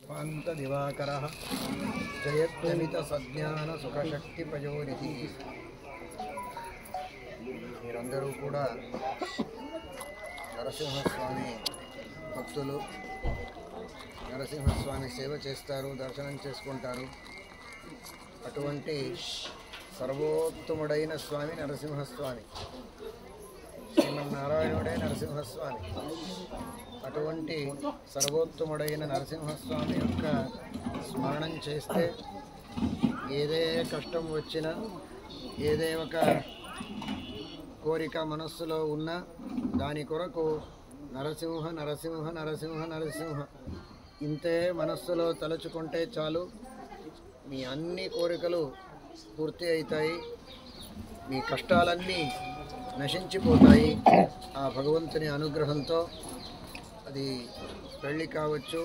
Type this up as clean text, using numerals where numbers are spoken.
स्वांत दिवाकरः जयत्यमित सज्ञान सुखशक्ति पयोनिधि। మీరందరూ కూడా నరసింహస్వామి భక్తులు, నరసింహస్వామి సేవ చేస్తారు, దర్శనం చేసుకుంటారు. అటువంటి సర్వోత్తముడైన స్వామి నరసింహస్వామి, శ్రీమన్నారాయణుడే నరసింహస్వామి. అటువంటి సర్వోత్తముడైన నరసింహస్వామి యొక్క స్మరణం చేస్తే ఏదే కష్టం వచ్చినా, ఏదే ఒక కోరిక మనస్సులో ఉన్న దాని కొరకు నరసింహ నరసింహ నరసింహ నరసింహ ఇంతే మనస్సులో తలుచుకుంటే చాలు, మీ అన్ని కోరికలు పూర్తి అవుతాయి, మీ కష్టాలన్నీ నశించిపోతాయి. ఆ భగవంతుని అనుగ్రహంతో అది పెళ్ళి కావచ్చు,